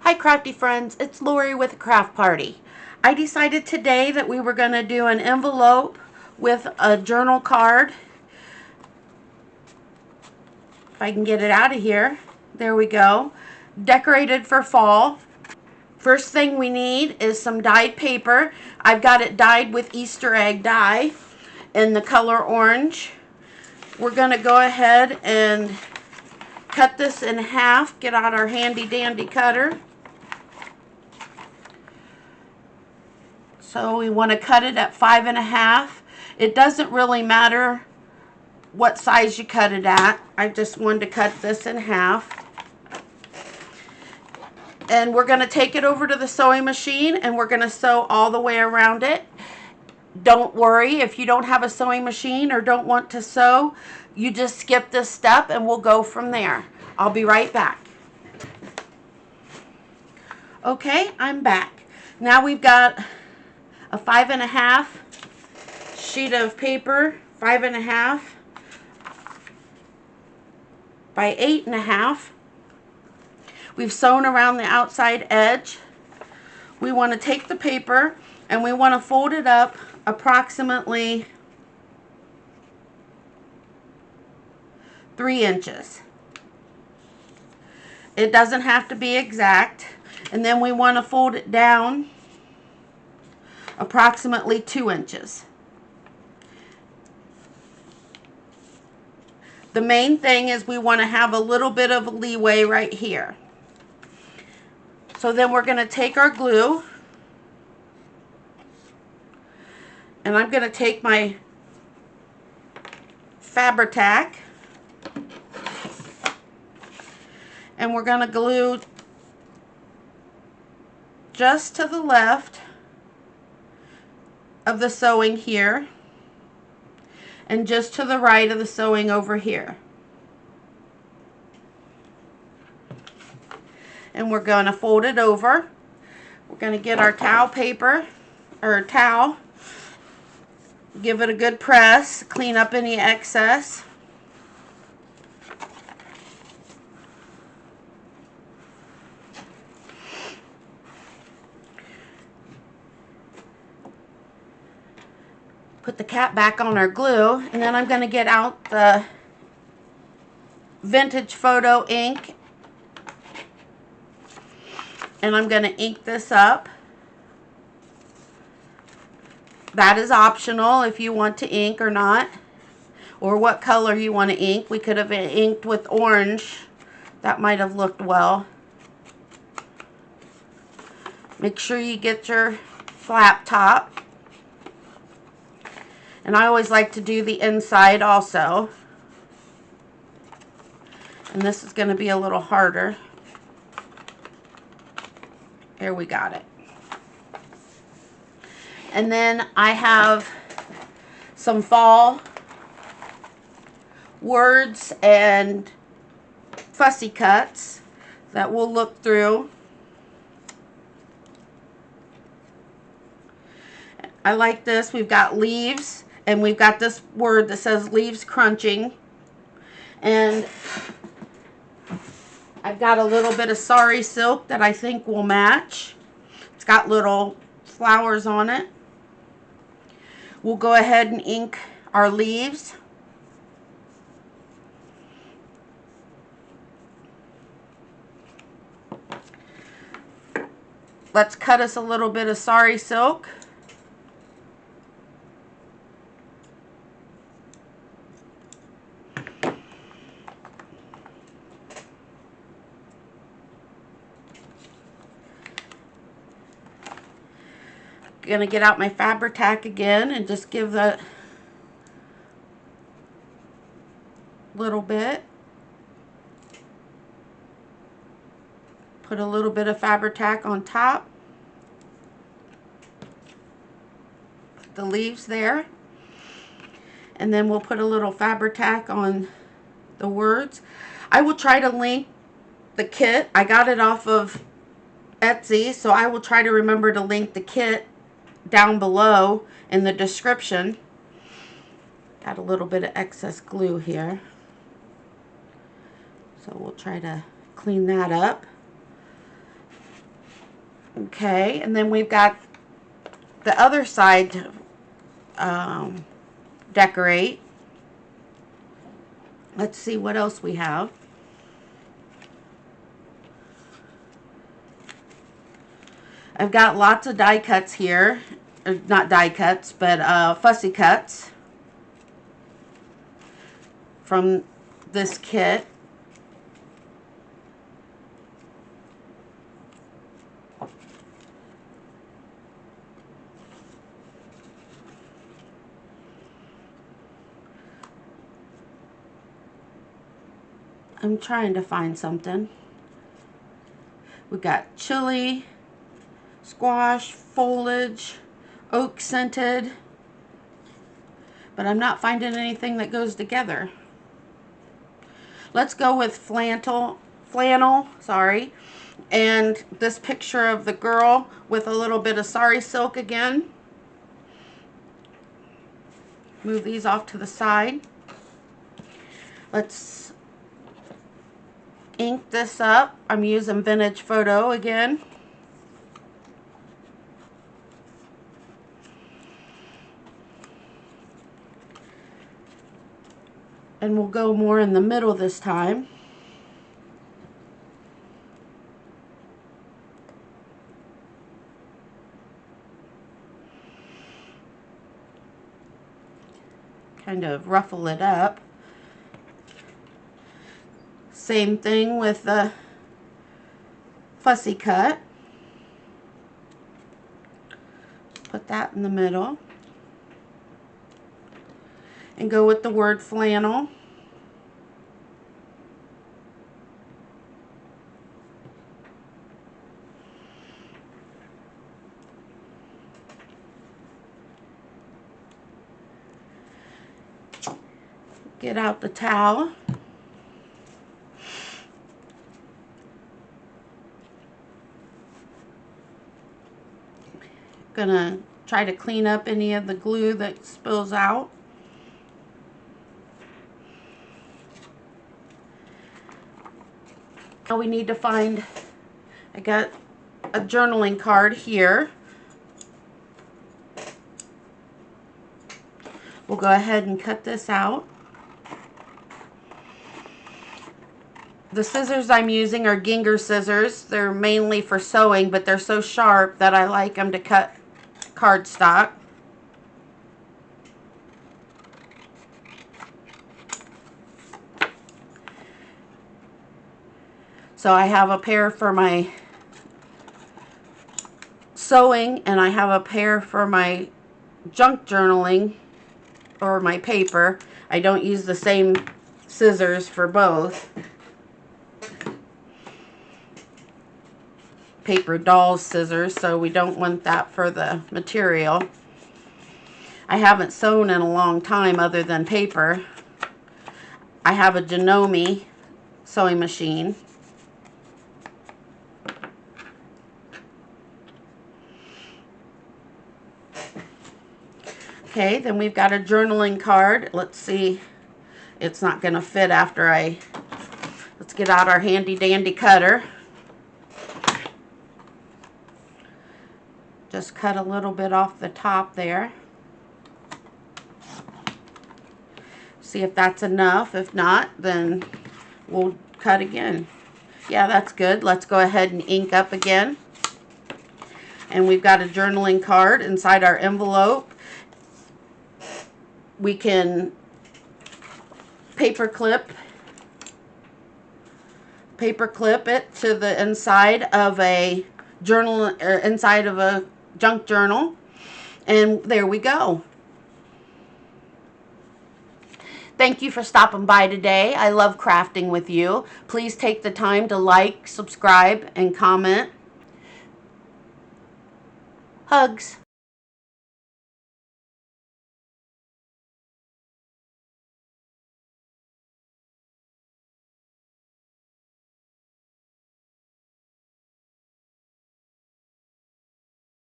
Hi crafty friends, it's Lori with Craft Party. I decided today that we were going to do an envelope with a journal card. If I can get it out of here. There we go. Decorated for fall. First thing we need is some dyed paper. I've got it dyed with Easter egg dye in the color orange. We're going to go ahead and cut this in half. Get out our handy dandy cutter. So we want to cut it at 5.5. It doesn't really matter what size you cut it at. I just wanted to cut this in half. And we're going to take it over to the sewing machine and we're going to sew all the way around it. Don't worry if you don't have a sewing machine or don't want to sew. You just skip this step and we'll go from there. I'll be right back. Okay, I'm back. Now we've got a 5.5 sheet of paper, 5.5 by 8.5. We've sewn around the outside edge. We want to take the paper and we want to fold it up approximately 3 inches. It doesn't have to be exact. And then we want to fold it down approximately 2 inches. The main thing is we want to have a little bit of leeway right here. So then we're going to take our glue and I'm going to take my Fabri-Tac and we're going to glue just to the left of the sewing here and just to the right of the sewing over here. And we're going to fold it over. We're going to get our towel paper or towel, give it a good press, clean up any excess. Put the cap back on our glue, and then I'm going to get out the vintage photo ink and I'm going to ink this up. That is optional if you want to ink or not, or what color you want to ink. We could have inked with orange. That might have looked well. Make sure you get your flap top. And I always like to do the inside also. And this is going to be a little harder. Here we got it. And then I have some fall words and fussy cuts that we'll look through. I like this. We've got leaves and we've got this word that says leaves crunching. And I've got a little bit of sari silk that I think will match. It's got little flowers on it. We'll go ahead and ink our leaves. Let's cut us a little bit of sari silk. Gonna get out my Fabri-Tac again and just give that little bit. Put a little bit of Fabri-Tac on top. Put the leaves there. And then we'll put a little Fabri-Tac on the words. I will try to link the kit. I got it off of Etsy, so I will try to remember to link the kit down below in the description. Got a little bit of excess glue here, so we'll try to clean that up. Okay, and then we've got the other side to decorate. Let's see what else we have. I've got lots of die cuts here. Not die cuts, but fussy cuts from this kit. I'm trying to find something. We got chili, squash, foliage, oak scented, but I'm not finding anything that goes together. Let's go with flannel, sorry, and this picture of the girl with a little bit of sari silk again. Move these off to the side. Let's ink this up. I'm using Vintage Photo again. And we'll go more in the middle this time. Kind of ruffle it up. Same thing with the fussy cut. Put that in the middle. And go with the word flannel. Get out the towel. Gonna try to clean up any of the glue that spills out. Now we need to find, I got a journaling card here. We'll go ahead and cut this out. The scissors I'm using are Ginger scissors. They're mainly for sewing, but they're so sharp that I like them to cut cardstock. So I have a pair for my sewing and I have a pair for my junk journaling or my paper. I don't use the same scissors for both. Paper doll scissors, so we don't want that for the material. I haven't sewn in a long time other than paper. I have a Janome sewing machine. Okay, then we've got a journaling card. Let's see, it's not going to fit after let's get out our handy dandy cutter. Just cut a little bit off the top there. See if that's enough. If not, then we'll cut again. Yeah, that's good. Let's go ahead and ink up again. And we've got a journaling card inside our envelope. We can paper clip it to the inside of a journal, inside of a junk journal, and there we go. Thank you for stopping by today. I love crafting with you. Please take the time to like, subscribe, and comment. Hugs.